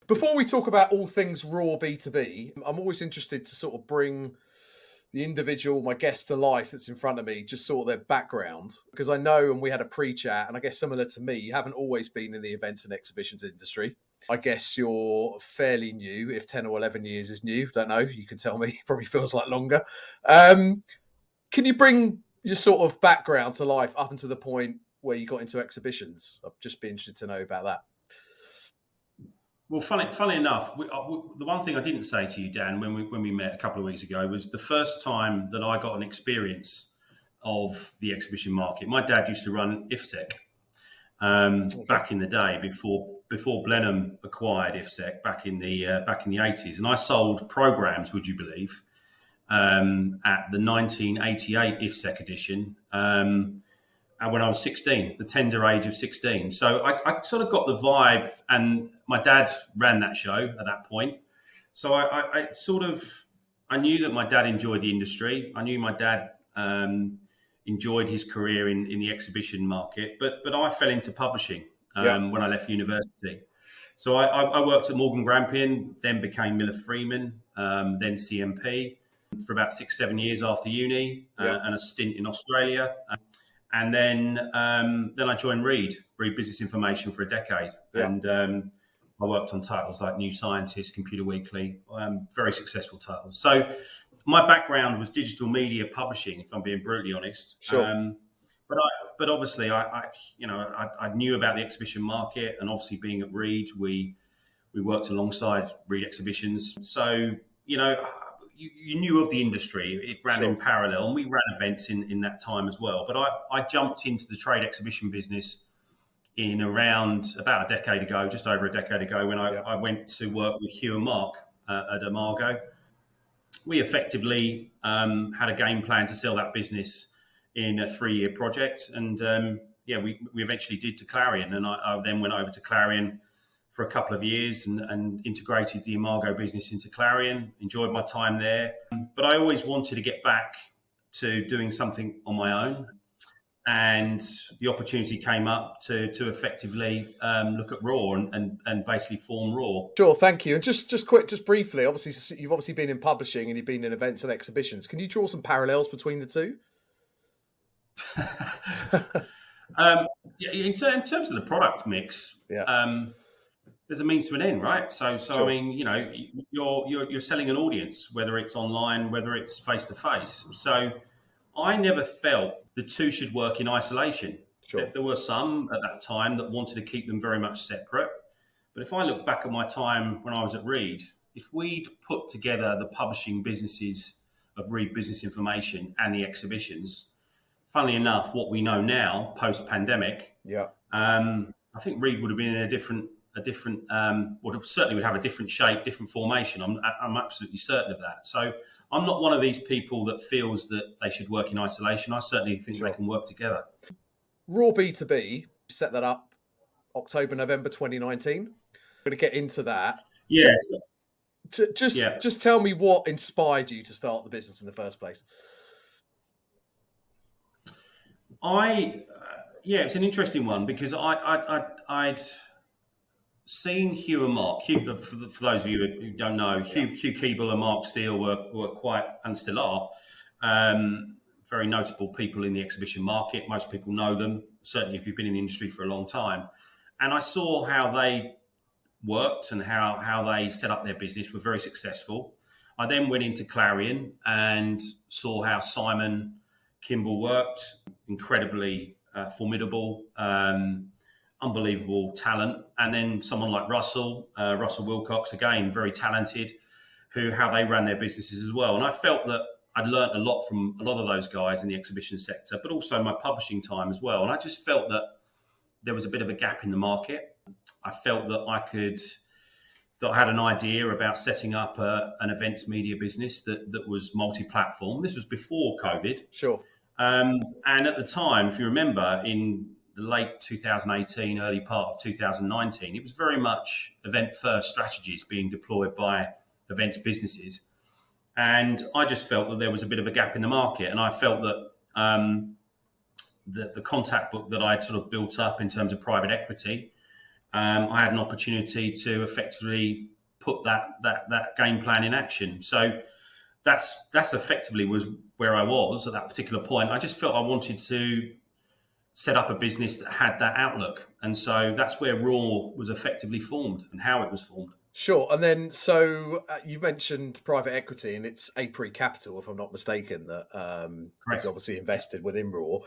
Before we talk about all things ROAR B2B, I'm always interested to sort of bring the individual, my guest, to life that's in front of me, just sort of their background. Because I know, and we had a pre-chat, and I guess similar to me, you haven't always been in the events and exhibitions industry. I guess you're fairly new, if 10 or 11 years is new. Don't know. You can tell me. Probably feels like longer. Can you bring your sort of background to life up until the point where you got into exhibitions? I'd just be interested to know about that. Well, funny enough, the one thing I didn't say to you, Dan, when we met a couple of weeks ago, was the first time that I got an experience of the exhibition market. My dad used to run IFSEC back in the day, before Blenheim acquired IFSEC back in the 80s, and I sold programs, would you believe, at the 1988 IFSEC edition. When I was 16, the tender age of 16. So I sort of got the vibe, and my dad ran that show at that point. So I knew that my dad enjoyed the industry. I knew my dad enjoyed his career in the exhibition market, but I fell into publishing when I left university. So I worked at Morgan Grampian, then became Miller Freeman, then CMP for about 6-7 years after uni, and a stint in Australia. And then I joined Reed Business Information for a decade. Yeah. And I worked on titles like New Scientist, Computer Weekly, very successul titles. So my background was digital media publishing, if I'm being brutally honest. Sure. But obviously I knew about the exhibition market, and obviously being at Reed, we worked alongside Reed Exhibitions. So, you knew of the industry. It ran in parallel, and we ran events in that time as well. But I jumped into the trade exhibition business in around about a decade ago, just over a decade ago, when I went to work with Hugh and Mark at Imago. We effectively had a game plan to sell that business in a 3-year project. And we eventually did to Clarion. And I then went over to Clarion for a couple of years and integrated the Imago business into Clarion, enjoyed my time there. But I always wanted to get back to doing something on my own. And the opportunity came up to effectively look at ROAR and basically form ROAR. Sure, thank you. And just briefly, obviously, you've obviously been in publishing and you've been in events and exhibitions. Can you draw some parallels between the two? In terms of the product mix, there's a means to an end, right? So sure. I mean, you're selling an audience, whether it's online, whether it's face to face. So I never felt the two should work in isolation. Sure. There were some at that time that wanted to keep them very much separate. But if I look back at my time when I was at Reed, if we'd put together the publishing businesses of Reed Business Information and the exhibitions, funnily enough, what we know now, post-pandemic, I think Reed would have been in a different, certainly would have a different shape, different formation. I'm absolutely certain of that. So I'm not one of these people that feels that they should work in isolation. I certainly think they can work together. ROAR B2B, set that up October, November 2019. We're going to get into that. Yes. Just tell me what inspired you to start the business in the first place. It's an interesting one because I'd seen Hugh and Mark. Hugh, for those of you who don't know, Hugh Keeble and Mark Steele were quite, and still are, very notable people in the exhibition market. Most people know them, certainly if you've been in the industry for a long time. And I saw how they worked and how they set up their business, were very successful. I then went into Clarion and saw how Simon Kimball worked, incredibly formidable, unbelievable talent. And then someone like Russell Wilcox, again, very talented, how they ran their businesses as well. And I felt that I'd learned a lot from a lot of those guys in the exhibition sector, but also my publishing time as well. And I just felt that there was a bit of a gap in the market. I felt that I had an idea about setting up an events media business that was multi-platform. This was before COVID. Sure. And at the time, if you remember, in the late 2018, early part of 2019, it was very much event-first strategies being deployed by events businesses. And I just felt that there was a bit of a gap in the market. And I felt that the contact book that I had sort of built up in terms of private equity I had an opportunity to effectively put that game plan in action. So that's effectively was where I was at that particular point. I just felt I wanted to set up a business that had that outlook. And so that's where ROAR was effectively formed and how it was formed. Sure. And then, so you mentioned private equity, and it's Apiary Capital, if I'm not mistaken, that is obviously invested within ROAR.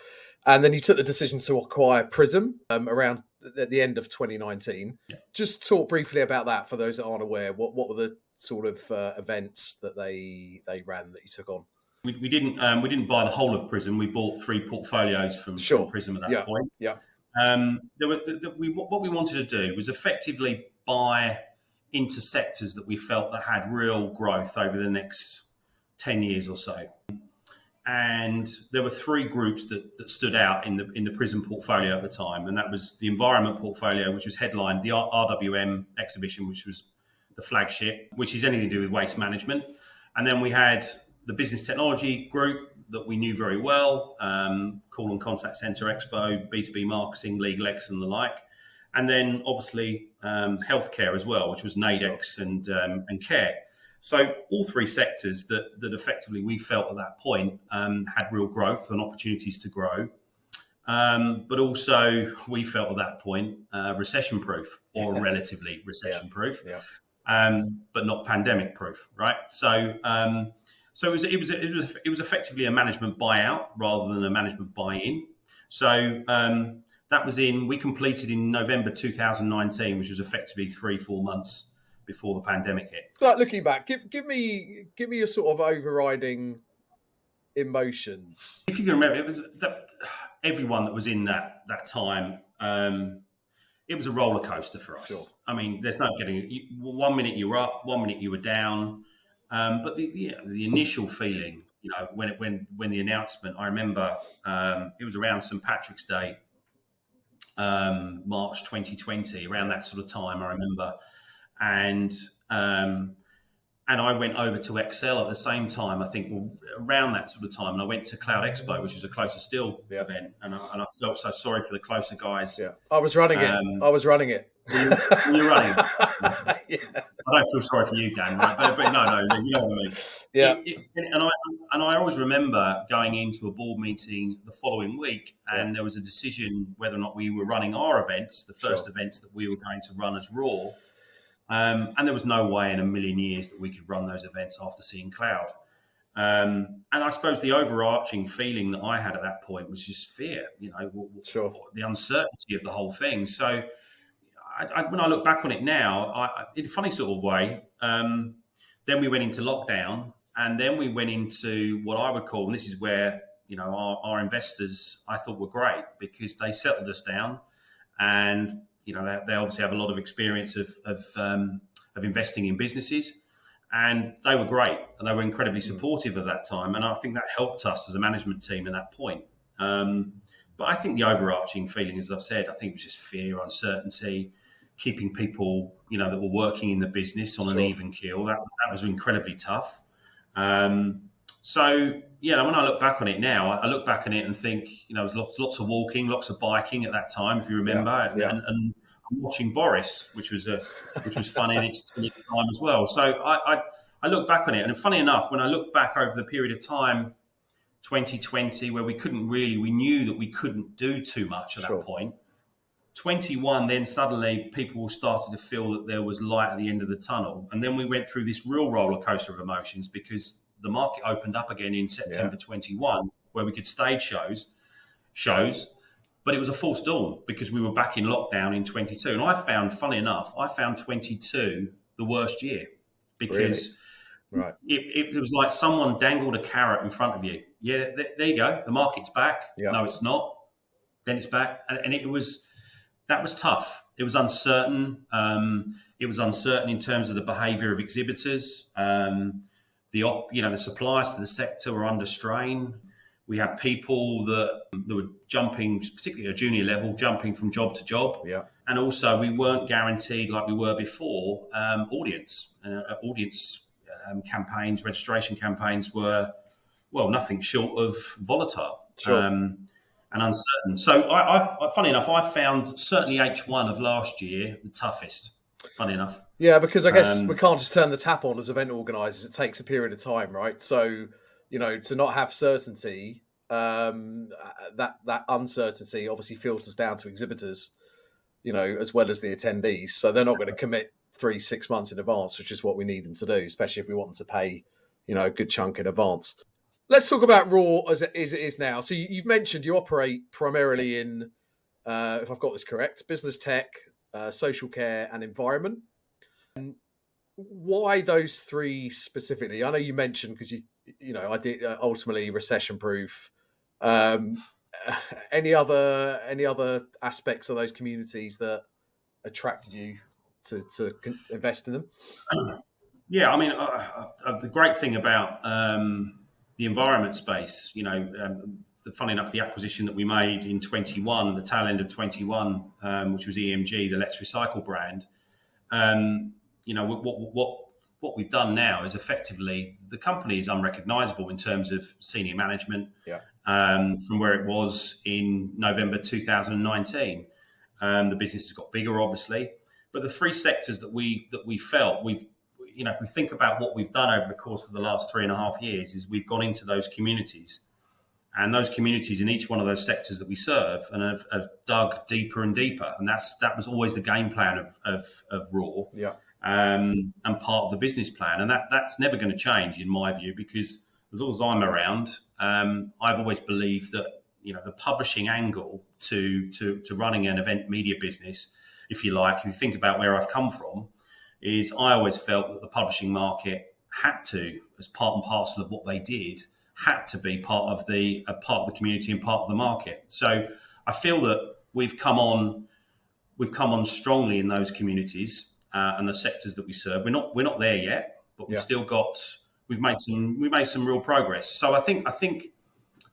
And then you took the decision to acquire Prysm around at the end of 2019. Yeah. Just talk briefly about that for those that aren't aware. What were the sort of events that they ran that you took on? We didn't buy the whole of Prysm. We bought 3 portfolios from Prysm at that point. Yeah. What we wanted to do was effectively buy into sectors that we felt that had real growth over the next 10 years or so. And there were 3 groups that stood out in the Prysm portfolio at the time, and that was the environment portfolio, which was headlined the RWM exhibition, which was the flagship, which is anything to do with waste management. And then we had the business technology group that we knew very well, Call and Contact Center Expo, B2B marketing, Legalex and the like. And then obviously healthcare as well, which was Naidex and care. So all 3 sectors that effectively we felt at that point had real growth and opportunities to grow. But also we felt at that point recession-proof or relatively recession-proof, but not pandemic-proof, right? So it was effectively a management buyout rather than a management buy-in. So we completed in November 2019, which was effectively 3-4 months before the pandemic hit. But looking back, give me your sort of overriding emotions. If you can remember, it was everyone that was in that time. It was a roller coaster for us. Sure. I mean, there's no getting it. 1 minute you were up, 1 minute you were down. But the initial feeling, when the announcement, I remember it was around St. Patrick's Day, March 2020, around that sort of time, I remember. And I went over to Excel at the same time, I think around that sort of time. And I went to Cloud Expo, which was a Closer Still event. And I felt so sorry for the Closer guys. Yeah, I was running it. Were you running? Yeah. I don't feel sorry for you, Dan, right? But no, you know what I mean. Yeah. And I always remember going into a board meeting the following week, and there was a decision whether or not we were running our events, the first events that we were going to run as ROAR. And there was no way in a million years that we could run those events after seeing Cloud. And I suppose the overarching feeling that I had at that point was just fear, the uncertainty of the whole thing. So when I look back on it now, in a funny sort of way, then we went into lockdown, and then we went into what I would call, and this is where our investors I thought were great, because they settled us down, and they obviously have a lot of experience of investing in businesses, and they were great, and they were incredibly supportive at that time, and I think that helped us as a management team at that point. But I think the overarching feeling, as I've said, I think it was just fear, uncertainty, keeping people, that were working in the business on an even keel. That was incredibly tough. So, when I look back on it now, I look back on it and think, there was lots of walking, lots of biking at that time, if you remember, and watching Boris, which was fun in its time as well. So I look back on it, and funny enough, when I look back over the period of time, 2020, where we knew that we couldn't do too much at that point. 21, then suddenly people started to feel that there was light at the end of the tunnel. And then we went through this real roller coaster of emotions, because the market opened up again in September 21, where we could stage shows, but it was a false dawn because we were back in lockdown in 22. And I found 22 the worst year, because it was like someone dangled a carrot in front of you. Yeah, there you go. The market's back. Yeah. No, it's not. Then it's back. And that was tough. It was uncertain. It was uncertain in terms of the behaviour of exhibitors. The suppliers to the sector were under strain. We had people that were jumping, particularly at a junior level, jumping from job to job. Yeah. And also we weren't guaranteed, like we were before, audience campaigns, registration campaigns were, nothing short of volatile. Sure. and uncertain. So, funny enough, I found certainly H1 of last year the toughest. Funny enough. Yeah, because I guess we can't just turn the tap on as event organisers. It takes a period of time, right? So, to not have certainty, that uncertainty obviously filters down to exhibitors, as well as the attendees. So they're not going to commit 3-6 months in advance, which is what we need them to do, especially if we want them to pay, a good chunk in advance. Let's talk about ROAR as it is now. So you've mentioned you operate primarily in, if I've got this correct, business tech, social care, and environment. Why those three specifically? I know you mentioned because I did ultimately recession proof. Any other aspects of those communities that attracted you to invest in them? Yeah, I mean, the great thing about the environment space, funny enough, the acquisition that we made in 21, the tail end of 21, which was EMG, the Let's Recycle brand. What we've done now is effectively the company is unrecognisable in terms of senior management. Yeah. From where it was in November 2019, the business has got bigger, obviously. But the three sectors that we felt if we think about what we've done over the course of the last 3.5 years, is we've gone into those communities, and those communities in each one of those sectors that we serve, and have dug deeper and deeper, and that was always the game plan of ROAR. Yeah. And part of the business plan, and that's never going to change in my view, because as long as I'm around, I've always believed that the publishing angle to running an event media business, if you like, if you think about where I've come from, is I always felt that the publishing market had to, as part and parcel of what they did, had to be part of the community and part of the market. So I feel that we've come on strongly in those communities and the sectors that we serve. We're not there yet, but we've still got. We've made some real progress. So I think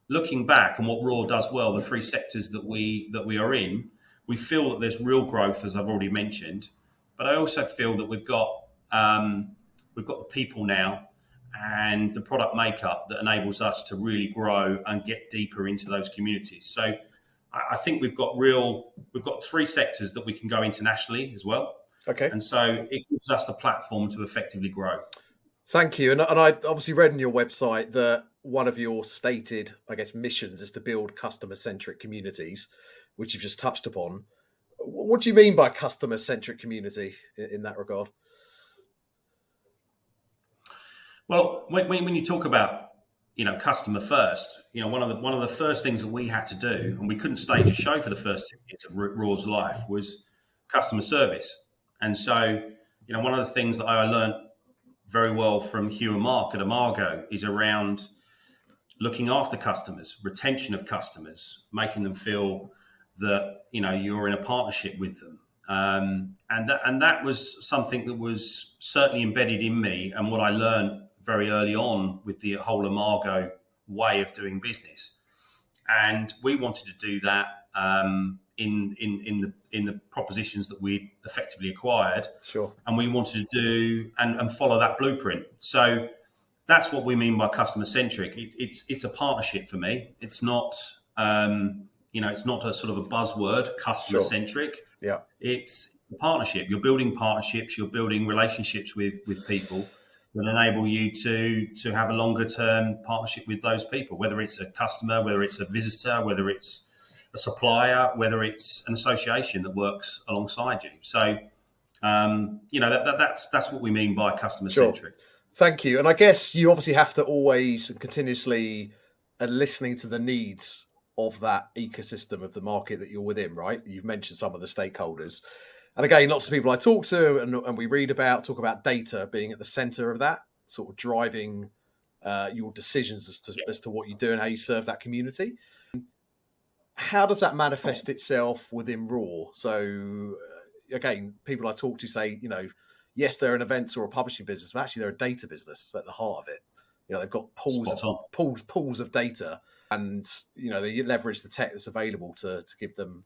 looking back on what ROAR does well, the three sectors that we are in, we feel that there's real growth, as I've already mentioned. But I also feel that we've got the people now and the product makeup that enables us to really grow and get deeper into those communities. So I think we've got three sectors that we can go internationally as well. Okay. And so it gives us the platform to effectively grow. Thank you. And I obviously read on your website that one of your stated, I guess, missions is to build customer-centric communities, which you've just touched upon. What do you mean by customer-centric community in that regard? Well, when you talk about customer first, one of the first things that we had to do, and we couldn't stage a show for the first 2 years of ROAR's life, was customer service. And so, one of the things that I learned very well from Hugh and Mark at Amargo is around looking after customers, retention of customers, making them feel that you're in a partnership with them, and that was something that was certainly embedded in me, and what I learned very early on with the whole Amargo way of doing business. And we wanted to do that in the propositions that we effectively acquired. Sure. And we wanted to do and follow that blueprint. So that's what we mean by customer centric. It's a partnership for me. It's not it's not a sort of a buzzword, customer centric. Sure. Yeah. It's a partnership. You're building partnerships. You're building relationships with people that enable you to have a longer term partnership with those people, whether it's a customer, whether it's a visitor, whether it's a supplier, whether it's an association that works alongside you. So, that's what we mean by customer centric. Sure. Thank you. And I guess you obviously have to always continuously listening to the needs of that ecosystem of the market that you're within, right? You've mentioned some of the stakeholders. And again, lots of people I talk to and we read about, talk about data being at the center of that, sort of driving your decisions as to what you do and how you serve that community. How does that manifest itself within ROAR? So again, people I talk to say, yes, they're an events or a publishing business, but actually they're a data business at the heart of it. They've got pools of data, and they leverage the tech that's available to give them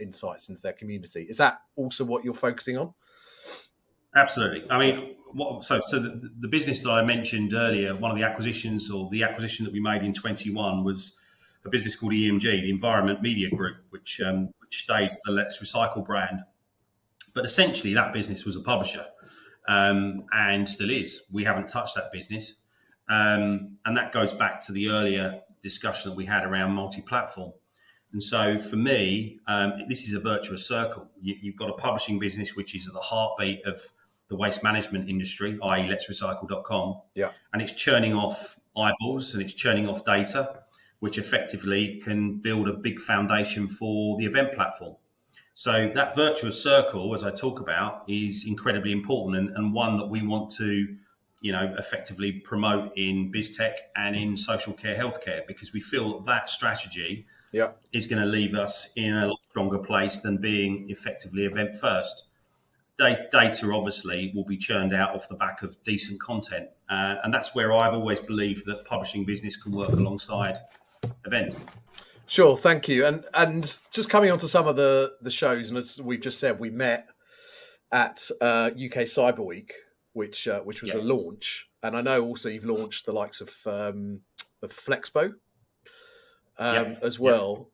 insights into their community. Is that also what you're focusing on? Absolutely. I mean, so the business that I mentioned earlier, one of the acquisitions, or the acquisition that we made in 21, was a business called EMG, the Environment Media Group, which stayed the Let's Recycle brand. But essentially, that business was a publisher, and still is. We haven't touched that business, and that goes back to the earlier discussion that we had around multi-platform. And so for me, this is a virtuous circle. You've got a publishing business, which is at the heartbeat of the waste management industry, i.e. letsrecycle.com. Yeah. And it's churning off eyeballs and it's churning off data, which effectively can build a big foundation for the event platform. So that virtuous circle, as I talk about, is incredibly important and one that we want to, effectively promote in BizTech and in social care, healthcare, because we feel that strategy is going to leave us in a lot stronger place than being effectively event first. Data obviously will be churned out off the back of decent content, and that's where I've always believed that publishing business can work alongside events. Sure, thank you. And just coming on to some of the shows, and as we've just said, we met at UK Cyber Week, which was a launch, and I know also you've launched the likes of Flexpo as well.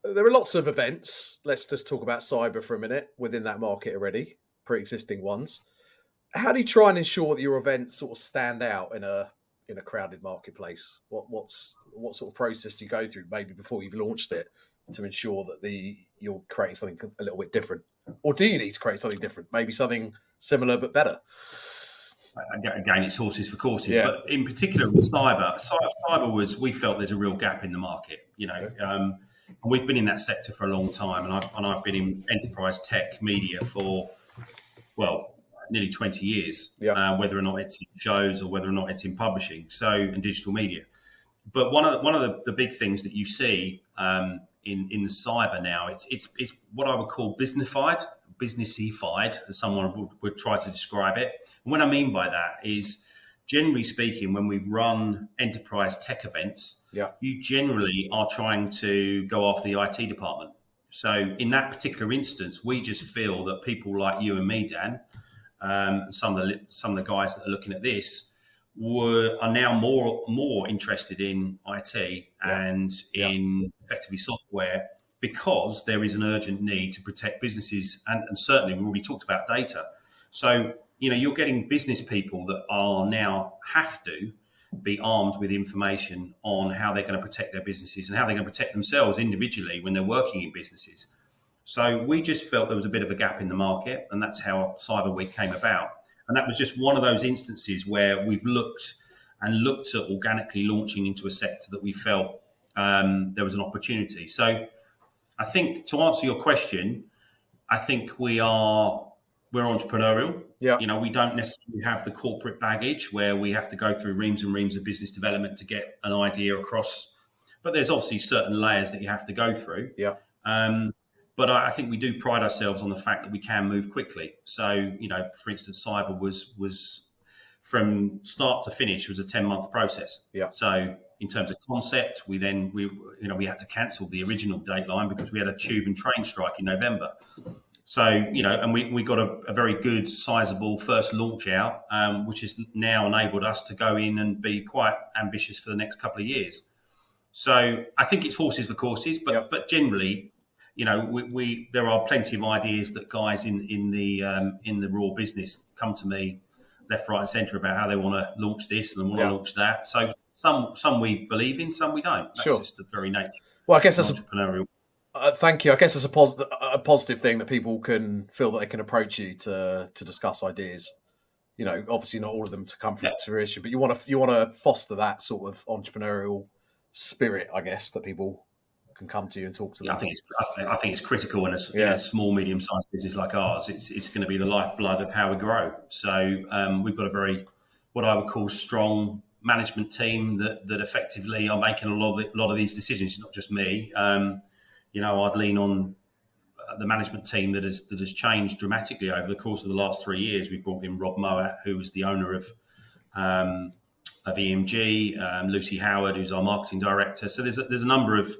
There are lots of events. Let's just talk about cyber for a minute within that market already, pre-existing ones. How do you try and ensure that your events sort of stand out in a crowded marketplace? What sort of process do you go through maybe before you've launched it to ensure that you're creating something a little bit different? Or do you need to create something different? Maybe something similar but better? Again, it's horses for courses, but in particular with cyber we felt there's a real gap in the market. We've been in that sector for a long time, and I've been in enterprise tech media for nearly 20 years. Whether or not it's in shows or whether or not it's in publishing, and digital media. But one of the big things that you see in the cyber now, it's what I would call businessified, as someone would try to describe it. And what I mean by that is, generally speaking, when we've run enterprise tech events, you generally are trying to go after the IT department. So in that particular instance, we just feel that people like you and me, Dan, some of the guys that are looking at this are now more interested in IT and in effectively software, because there is an urgent need to protect businesses, and certainly we've already talked about data. So you're getting business people that are now have to be armed with information on how they're going to protect their businesses and how they're going to protect themselves individually when they're working in businesses. So we just felt there was a bit of a gap in the market, and that's how Cyber Week came about. And that was just one of those instances where we've looked at organically launching into a sector that we felt there was an opportunity. So I think, to answer your question, I think we're entrepreneurial. We don't necessarily have the corporate baggage where we have to go through reams and reams of business development to get an idea across. But there's obviously certain layers that you have to go through. But I think we do pride ourselves on the fact that we can move quickly. So, for instance, cyber was from start to finish was a 10-month process. So in terms of concept, we had to cancel the original dateline because we had a tube and train strike in November. So, and we got a very good, sizable first launch out, which has now enabled us to go in and be quite ambitious for the next couple of years. So I think it's horses for courses, but generally, there are plenty of ideas that guys in the ROAR business come to me left, right, and centre about how they want to launch this and want to launch that. So some we believe in, some we don't. That's just the very nature. Well, I guess that's entrepreneurial. Thank you. I guess it's a positive thing that people can feel that they can approach you to discuss ideas. Obviously not all of them to come to fruition, but you want to foster that sort of entrepreneurial spirit, I guess, that people can come to you and talk to them. I think it's critical in a small, medium-sized business like ours. It's going to be the lifeblood of how we grow. So we've got a very, what I would call, strong management team that effectively are making a lot of these decisions. It's not just me. I'd lean on the management team that has changed dramatically over the course of the last 3 years. We brought in Rob Moat, who was the owner of EMG, Lucy Howard, who's our marketing director. So there's a number of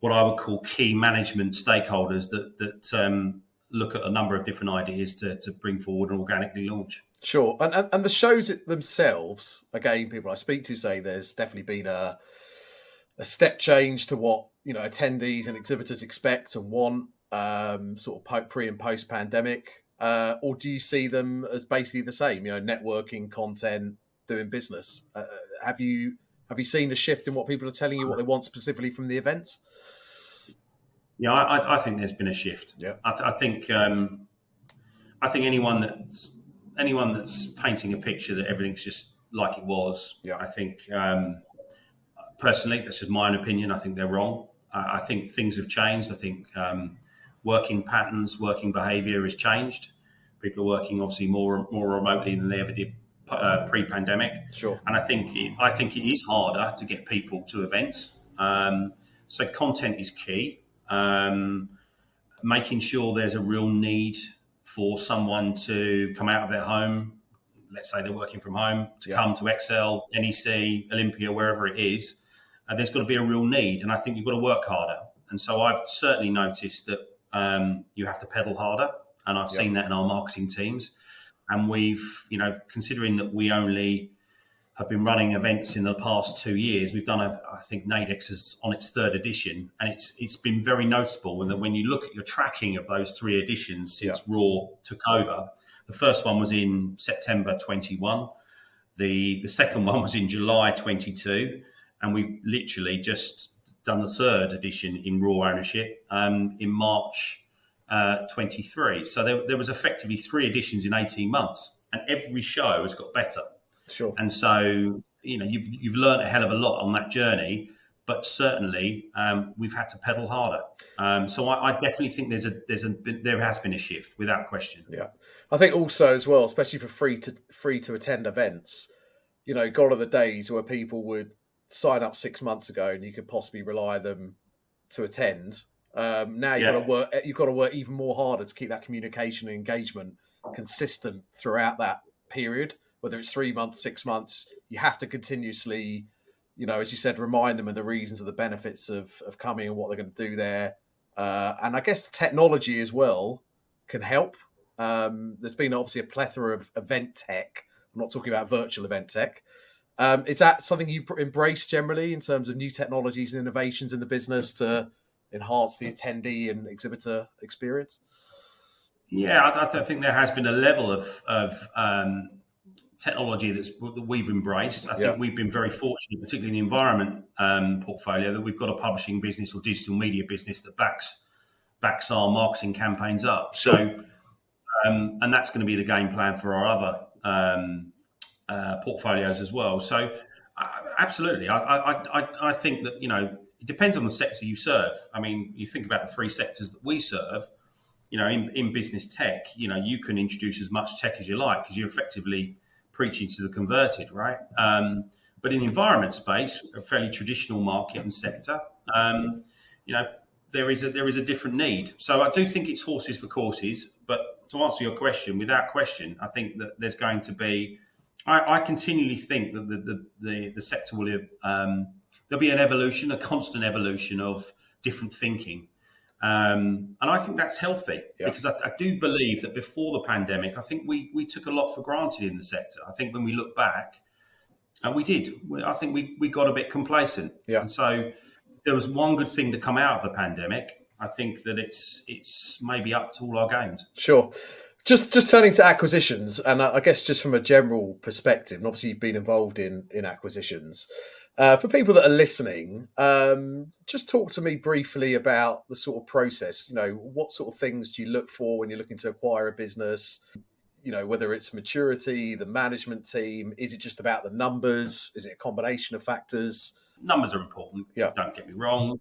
what I would call key management stakeholders that look at a number of different ideas to bring forward and organically launch. Sure. And the shows themselves, again, people I speak to say there's definitely been a a step change to what, attendees and exhibitors expect and want, sort of pre and post pandemic, or do you see them as basically the same? Networking, content, doing business. Have you seen a shift in what people are telling you, what they want specifically from the events? Yeah, I think there's been a shift. Yeah, I think anyone that's painting a picture that everything's just like it was. Yeah. I think personally, that's just my own opinion. I think they're wrong. I think things have changed. I think working patterns, working behaviour has changed. People are working obviously more remotely than they ever did pre-pandemic. Sure. And I think it is harder to get people to events. So content is key. Making sure there's a real need for someone to come out of their home. Let's say they're working from home to come to Excel, NEC, Olympia, wherever it is. There's got to be a real need, and I think you've got to work harder. And so I've certainly noticed that you have to pedal harder, and I've seen that in our marketing teams. And we've, considering that we only have been running events in the past 2 years, we've done, I think Naidex is on its 3rd edition, and it's been very noticeable. And when you look at your tracking of those 3 editions since ROAR took over, the first one was in September 21, the second one was in July 22, and we've literally just done the 3rd edition in ROAR ownership in March 23. So there was effectively 3 editions in 18 months, and every show has got better. Sure. And so, you've learned a hell of a lot on that journey, but certainly we've had to pedal harder. So I definitely think there has been a shift without question. Yeah. I think also as well, especially for free to attend events, gone are the days where people would sign up 6 months ago and you could possibly rely them to attend. Now you've got to work even more harder to keep that communication and engagement consistent throughout that period. Whether it's 3 months, 6 months, you have to continuously, as you said, remind them of the reasons of the benefits of coming and what they're going to do there. And I guess technology as well can help. There's been obviously a plethora of event tech. I'm not talking about virtual event tech. Is that something you embrace generally in terms of new technologies and innovations in the business to enhance the attendee and exhibitor experience? Yeah, I think there has been a level of technology that we've embraced. I think we've been very fortunate, particularly in the environment portfolio, that we've got a publishing business or digital media business that backs our marketing campaigns up. Sure. So, and that's going to be the game plan for our other portfolios as well. So, absolutely, I think that it depends on the sector you serve. I mean, you think about the 3 sectors that we serve. In business tech, you can introduce as much tech as you like because you're effectively preaching to the converted, right? But in the environment space, a fairly traditional market and sector, there is a different need. So I do think it's horses for courses. But to answer your question, without question, I think that there's going to be. I continually think that the sector will there'll be an evolution, a constant evolution of different thinking. And I think that's healthy because I do believe that before the pandemic, I think we took a lot for granted in the sector. I think when we look back, and we did, I think we got a bit complacent. Yeah. And so there was one good thing to come out of the pandemic. I think that it's maybe up to all our games. Sure. Just turning to acquisitions, and I guess just from a general perspective, and obviously you've been involved in acquisitions. For people that are listening, just talk to me briefly about the sort of process. What sort of things do you look for when you're looking to acquire a business? Whether it's maturity, the management team, is it just about the numbers? Is it a combination of factors? Numbers are important. Yeah. Don't get me wrong.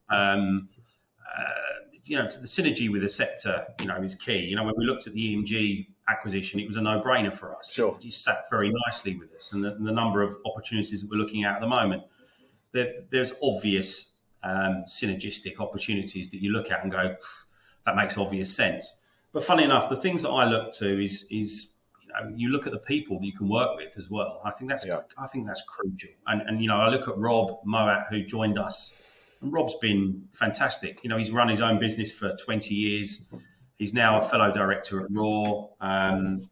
The synergy with the sector, is key. When we looked at the EMG acquisition, it was a no-brainer for us. Sure. It sat very nicely with us, and the number of opportunities that we're looking at the moment. There's obvious synergistic opportunities that you look at and go, that makes obvious sense. But funny enough, the things that I look to is you look at the people that you can work with as well. I think that's crucial. And I look at Rob Moat, who joined us, and Rob's been fantastic. He's run his own business for 20 years. He's now a fellow director at ROAR.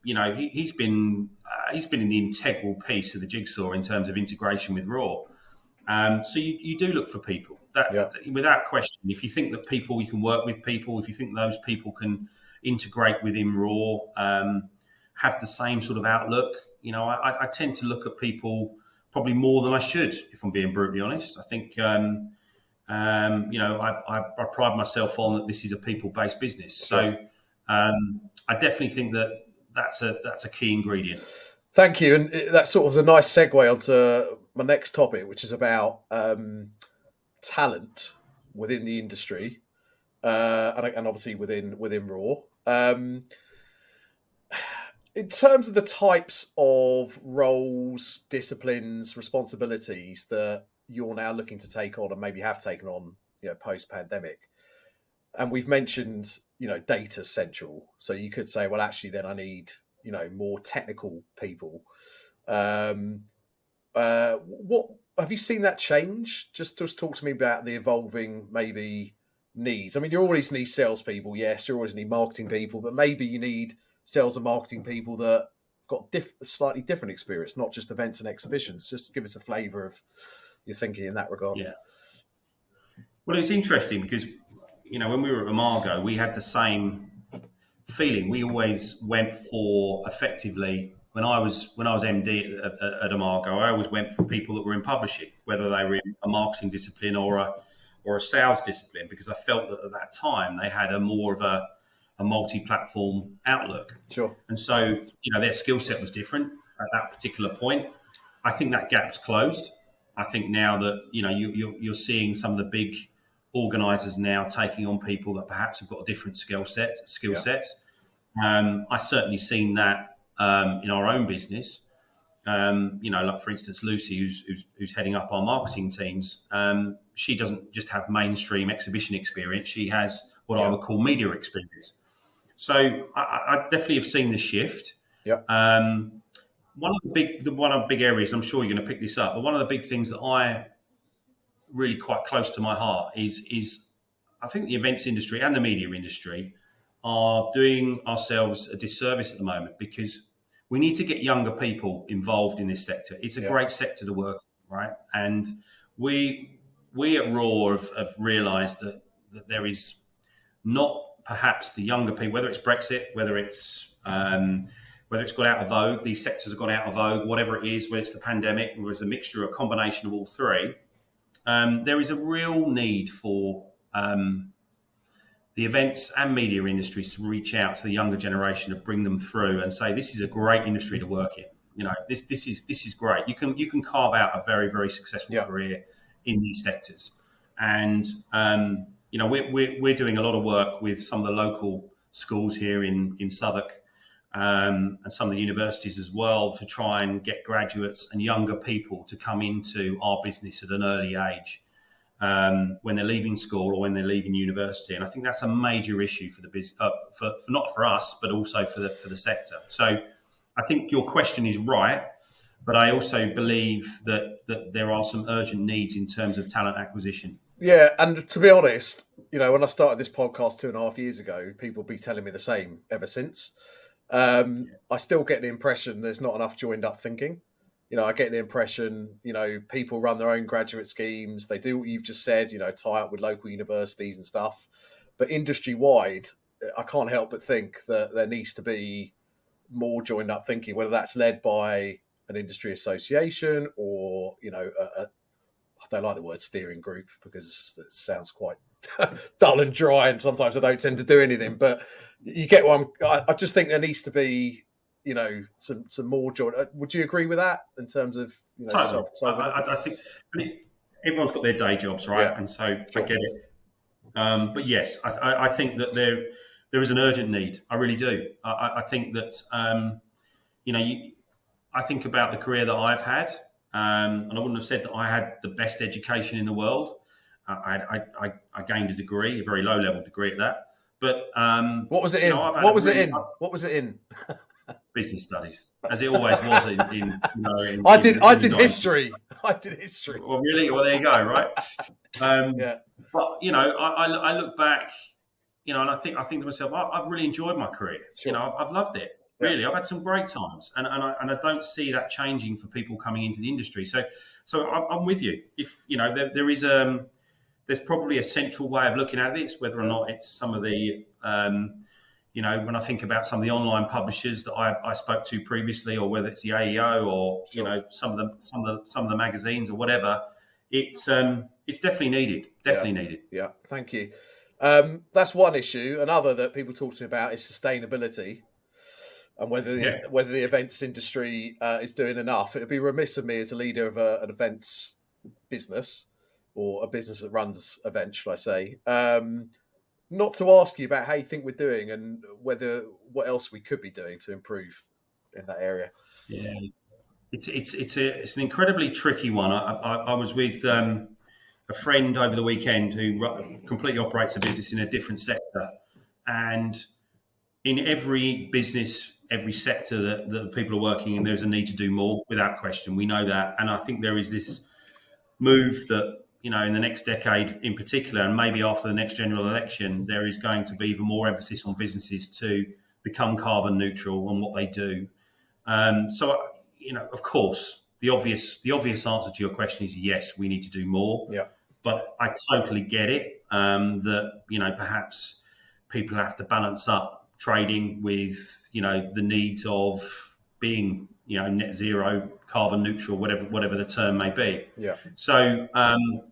He's been in the integral piece of the jigsaw in terms of integration with ROAR. So you do look for people that without question. If you think that you can work with people, if you think those people can integrate within ROAR, have the same sort of outlook, I tend to look at people probably more than I should, if I'm being brutally honest. I think, I pride myself on that this is a people-based business. So I definitely think that's a key ingredient. Thank you. And that sort of is a nice segue onto my next topic, which is about talent within the industry and obviously within ROAR. In terms of the types of roles, disciplines, responsibilities that you're now looking to take on and maybe have taken on, post-pandemic, and we've mentioned, data central. So you could say, well, actually, then I need, more technical people. What have you seen that change? Just talk to me about the evolving maybe needs. I mean, you always need salespeople. Yes, you always need marketing people, but maybe you need sales and marketing people that got slightly different experience, not just events and exhibitions. Just give us a flavour of your thinking in that regard. Yeah. Well, it's interesting because, when we were at Amargo, we had the same feeling. We always went for effectively, when I was MD at Amargo, I always went for people that were in publishing, whether they were in a marketing discipline or a sales discipline, because I felt that at that time they had more of a multi-platform outlook. Sure. And so, their skill set was different at that particular point. I think that gap's closed. I think now that, you're seeing some of the big organisers now taking on people that perhaps have got a different skill sets. I certainly seen that in our own business. Like for instance, Lucy, who's heading up our marketing teams, she doesn't just have mainstream exhibition experience. She has what I would call media experience. So I definitely have seen the shift. Yeah. One of the big areas, I'm sure you're going to pick this up, but one of the big things that I really quite close to my heart is I think the events industry and the media industry are doing ourselves a disservice at the moment, because we need to get younger people involved in this sector. It's a great sector to work in, right? And we at ROAR have realised that there is not perhaps the younger people, whether it's Brexit, whether it's got out of vogue, these sectors have gone out of vogue, whatever it is, whether it's the pandemic, or it's a mixture, a combination of all three. There is a real need for the events and media industries to reach out to the younger generation and bring them through and say, this is a great industry to work in. This is great. You can carve out a very, very successful career in these sectors. And we're doing a lot of work with some of the local schools here in Southwark, and some of the universities as well, to try and get graduates and younger people to come into our business at an early age, when they're leaving school or when they're leaving university. And I think that's a major issue for the business, for not for us, but also for the sector. So I think your question is right, but I also believe that there are some urgent needs in terms of talent acquisition. Yeah, and to be honest, when I started this podcast 2.5 years ago, people be telling me the same ever since. I still get the impression there's not enough joined up thinking. I get the impression, people run their own graduate schemes. They do what you've just said, tie up with local universities and stuff. But industry wide, I can't help but think that there needs to be more joined up thinking, whether that's led by an industry association or, I don't like the word steering group because it sounds quite dull and dry, and sometimes I don't tend to do anything. But you get what I just think there needs to be, some more joy. Would you agree with that in terms of, totally. I think everyone's got their day jobs, right? Yeah, and so sure. I get it. But yes, I think that there is an urgent need. I really do. I think that I think about the career that I've had, and I wouldn't have said that I had the best education in the world. I gained a degree, a very low level degree at that. But what was it in? What was it in? Business studies, as it always was. I did history. Well, really? Well, there you go. Right. Yeah. But I look back, and I think to myself, I've really enjoyed my career. Sure. I've loved it. Really, I've had some great times, and I don't see that changing for people coming into the industry. So I'm with you. If there's probably a central way of looking at this, whether or not it's some of the when I think about some of the online publishers that I spoke to previously, or whether it's the AEO or some of the magazines or whatever, it's definitely needed. Needed. Yeah, thank you. That's one issue. Another that people talk to me about is sustainability, and whether the events industry is doing enough. It would be remiss of me as a leader of an events business, or a business that runs events, shall I say, not to ask you about how you think we're doing and what else we could be doing to improve in that area. Yeah, it's an incredibly tricky one. I was with a friend over the weekend who completely operates a business in a different sector, and in every business, every sector that people are working in, there's a need to do more, without question. We know that, and I think there is this move that, in the next decade in particular, and maybe after the next general election, there is going to be even more emphasis on businesses to become carbon neutral on what they do. So, of course, the obvious answer to your question is yes, we need to do more. Yeah. But I totally get it, that, perhaps people have to balance up trading with, the needs of being, net zero, carbon neutral, whatever the term may be. Yeah. So,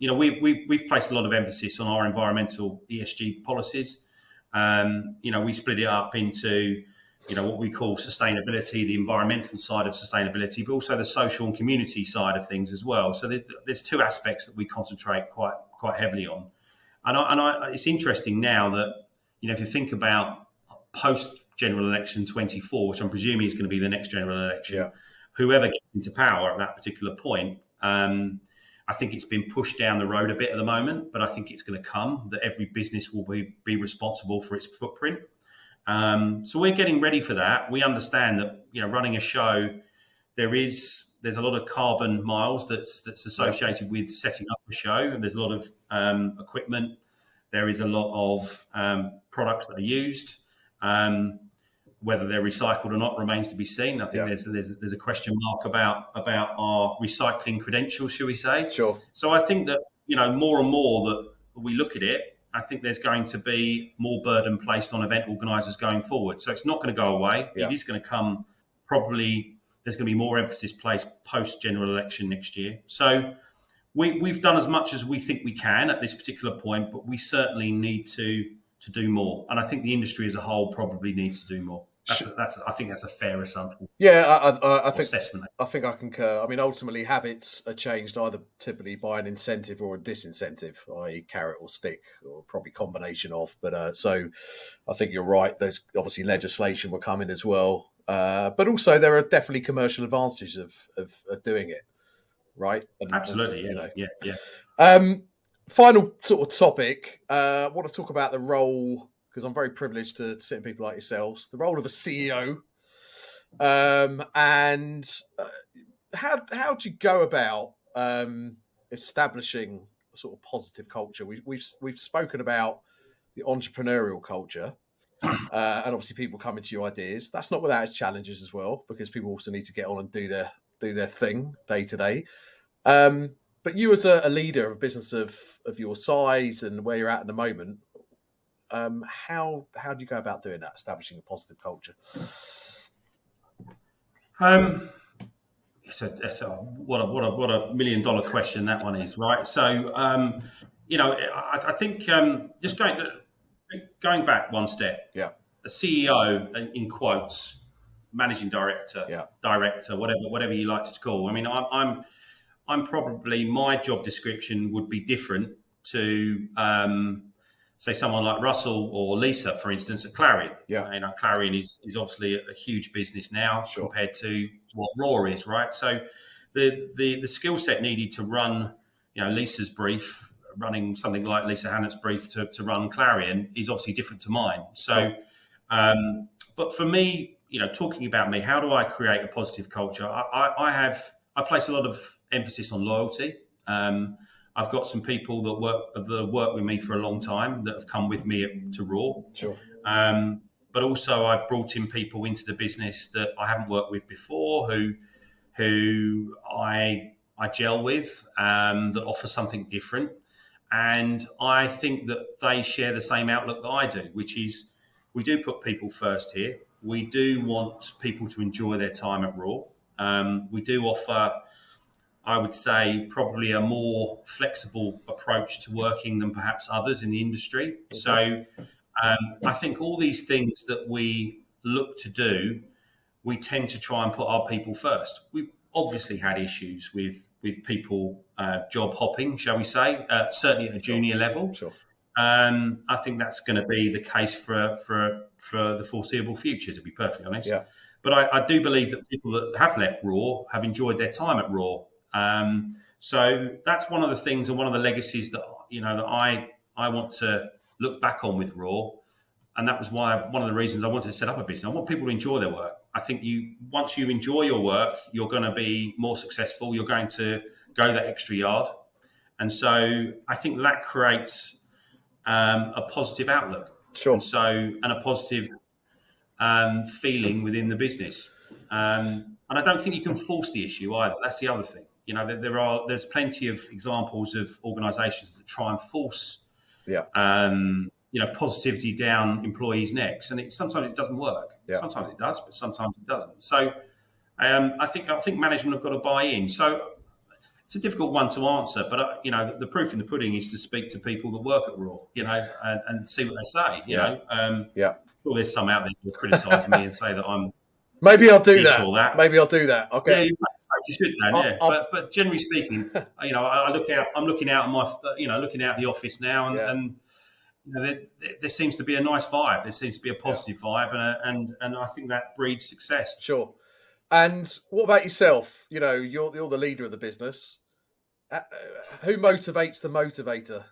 we've placed a lot of emphasis on our environmental ESG policies. We split it up into, what we call sustainability, the environmental side of sustainability, but also the social and community side of things as well. So there's two aspects that we concentrate quite heavily on. And it's interesting now that, if you think about post general election 24, which I'm presuming is going to be the next general election, whoever gets into power at that particular point, I think it's been pushed down the road a bit at the moment, but I think it's going to come, that every business will be responsible for its footprint. So we're getting ready for that. We understand that, running a show, there's a lot of carbon miles that's associated with setting up a show, and there's a lot of equipment. There is a lot of products that are used. Whether they're recycled or not remains to be seen. I think there's a question mark about our recycling credentials, shall we say? Sure. So I think that, more and more that we look at it, I think there's going to be more burden placed on event organisers going forward. So it's not going to go away. Yeah. It is going to come, probably there's going to be more emphasis placed post general election next year. So we've done as much as we think we can at this particular point, but we certainly need to do more. And I think the industry as a whole probably needs to do more. I think that's a fair assumption. Yeah, I think assessment. I think I concur. I mean, ultimately, habits are changed either typically by an incentive or a disincentive, i.e., carrot or stick, or probably combination of. But so, I think you're right. There's obviously legislation will come in as well, but also there are definitely commercial advantages of doing it, right? Absolutely, Final sort of topic. I want to talk about the role, because I'm very privileged to sit with people like yourselves, the role of a CEO. And how do you go about establishing a sort of positive culture? We've spoken about the entrepreneurial culture, and obviously people come into your ideas. That's not without its challenges as well, because people also need to get on and do their thing day to day. But you, as a leader of a business of your size and where you're at the moment, how do you go about doing that, establishing a positive culture? What a $1 million question that one is, right? So I think just going back one step. Yeah. A CEO, in quotes, managing director, director, whatever you like to call. I mean, I'm probably, my job description would be different to say someone like Russell or Lisa, for instance, at Clarion. Yeah. Clarion is obviously a huge business now compared to what ROAR is, right? So the skill set needed to run, Lisa's brief, running something like Lisa Hannett's brief to run Clarion is obviously different to mine. So, but for me, talking about me, how do I create a positive culture? I place a lot of emphasis on loyalty. I've got some people that work with me for a long time that have come with me to ROAR. Sure. but also I've brought in people into the business that I haven't worked with before, who I gel with, that offer something different. And I think that they share the same outlook that I do, which is we do put people first here. We do want people to enjoy their time at ROAR. We do offer, I would say, probably a more flexible approach to working than perhaps others in the industry. Mm-hmm. So I think all these things that we look to do, we tend to try and put our people first. We've obviously had issues with people job hopping, shall we say, certainly at a junior level. Sure. I think that's going to be the case for the foreseeable future, to be perfectly honest. Yeah. But I do believe that people that have left ROAR have enjoyed their time at ROAR. So that's one of the things and one of the legacies that that I want to look back on with ROAR. And that was why one of the reasons I wanted to set up a business. I want people to enjoy their work. I think once you enjoy your work, you're going to be more successful. You're going to go that extra yard. And so I think that creates a positive outlook. Sure. And a positive feeling within the business. And I don't think you can force the issue either. That's the other thing. There's plenty of examples of organisations that try and force positivity down employees' necks, and sometimes it doesn't work. Yeah. Sometimes it does, but sometimes it doesn't. So I think management have got to buy in. So it's a difficult one to answer, but the proof in the pudding is to speak to people that work at ROAR, and see what they say. You know, sure, there's some out there who criticise me and say that I'm. Maybe I'll do that. Maybe I'll do that. Okay. Yeah, you should, Dan. Yeah, but generally speaking, I'm looking out the office now, and there seems to be a nice vibe. There seems to be a positive vibe, and I think that breeds success. Sure. And what about yourself? You're the leader of the business. Who motivates the motivator?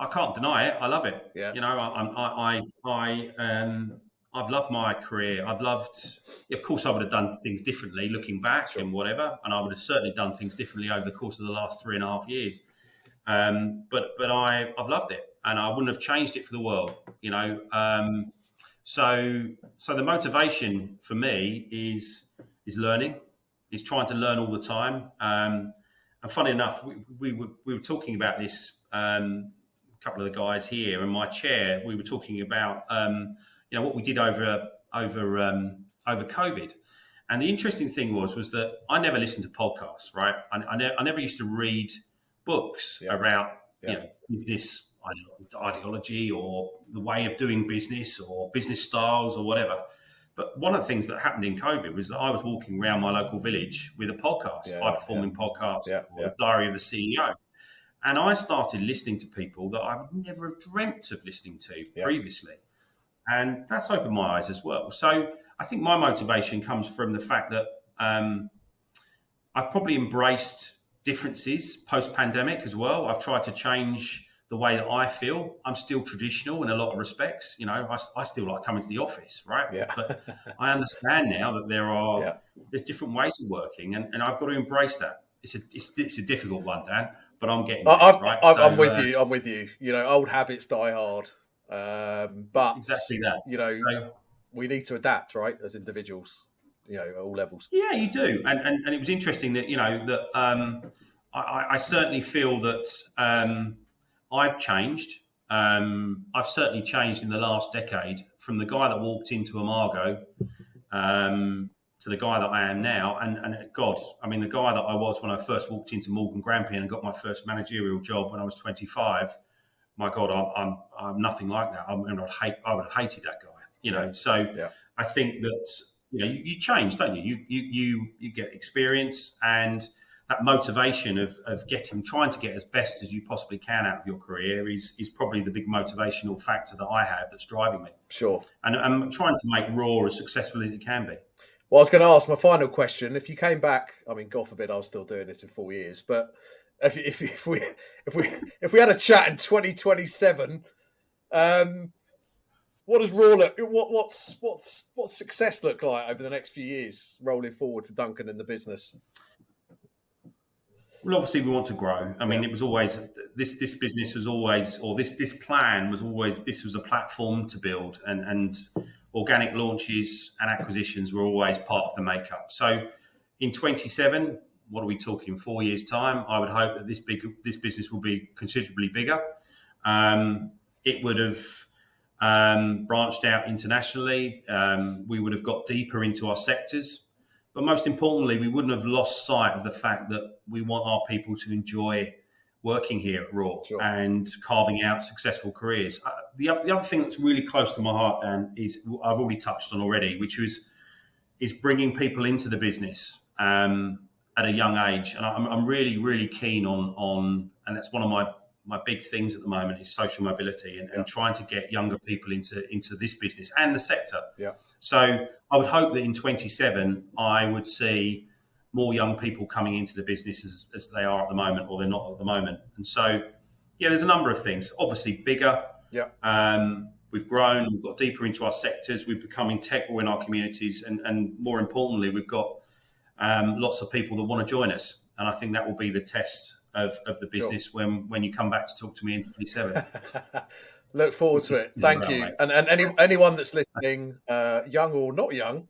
I can't deny it. I love it. Yeah. I've loved my career. Of course, I would have done things differently looking back and whatever, and I would have certainly done things differently over the course of the last 3.5 years. But I've loved it, and I wouldn't have changed it for the world. So the motivation for me is learning, is trying to learn all the time. And funny enough, we were talking about this. A couple of the guys here in my chair, we were talking about what we did over COVID. And the interesting thing was that I never listened to podcasts, right? I never used to read books about business ideology or the way of doing business or business styles or whatever. But one of the things that happened in COVID was that I was walking around my local village with a podcast, high-performing podcast, or the Diary of the CEO. And I started listening to people that I would never have dreamt of listening to previously. And that's opened my eyes as well. So I think my motivation comes from the fact that I've probably embraced differences post-pandemic as well. I've tried to change the way that I feel. I'm still traditional in a lot of respects. I still like coming to the office, right? Yeah. But I understand now that there's different ways of working, and I've got to embrace that. It's a difficult one, Dan. But I'm getting there, right? I'm with you. I'm with you. Old habits die hard. But exactly that. We need to adapt, right, as individuals. At all levels. Yeah, you do. And it was interesting that I certainly feel that I've changed. I've certainly changed in the last decade from the guy that walked into Imago to the guy that I am now, and God, the guy that I was when I first walked into Morgan Grampian and got my first managerial job when I was 25. My God, I'm nothing like that. I would have hated that guy. So I think that you change, don't you? You get experience, and that motivation of trying to get as best as you possibly can out of your career is probably the big motivational factor that I have that's driving me. Sure. And I'm trying to make ROAR as successful as it can be. Well, I was going to ask my final question. If you came back, God forbid I was still doing this in 4 years, but if we had a chat in 2027, what does ROAR look? What's success look like over the next few years, rolling forward for Duncan and the business? Well, obviously, we want to grow. I mean, it was always this business was always, or this plan was always, this was a platform to build, and organic launches and acquisitions were always part of the makeup. So, in 27, what are we talking? 4 years' time, I would hope that this business will be considerably bigger. It would have branched out internationally. We would have got deeper into our sectors. But most importantly, we wouldn't have lost sight of the fact that we want our people to enjoy working here at ROAR and carving out successful careers. The other thing that's really close to my heart, Dan, is I've already touched on already, which is bringing people into the business at a young age. And I'm really, really keen on, and that's one of my big things at the moment, is social mobility and trying to get younger people into this business and the sector. Yeah. So I would hope that in 27, I would see more young people coming into the business as they are at the moment, or they're not at the moment. And so, there's a number of things. Obviously, bigger. Yeah. We've grown. We've got deeper into our sectors. We've become integral in our communities, and more importantly, we've got lots of people that want to join us. And I think that will be the test of the business when you come back to talk to me in 27. Look forward to it. Thank you. Mate. And anyone that's listening, young or not young,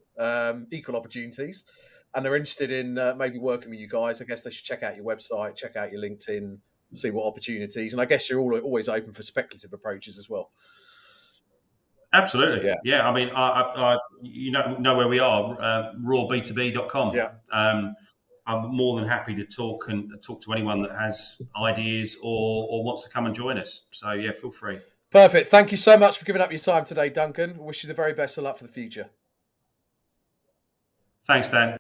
equal opportunities, and they're interested in maybe working with you guys, I guess they should check out your website, check out your LinkedIn, see what opportunities. And I guess you're always open for speculative approaches as well. Absolutely. Yeah. I mean, I you know where we are, ROAR B2B.com. Yeah. I'm more than happy to talk to anyone that has ideas or wants to come and join us. So, feel free. Perfect. Thank you so much for giving up your time today, Duncan. Wish you the very best of luck for the future. Thanks, Dan.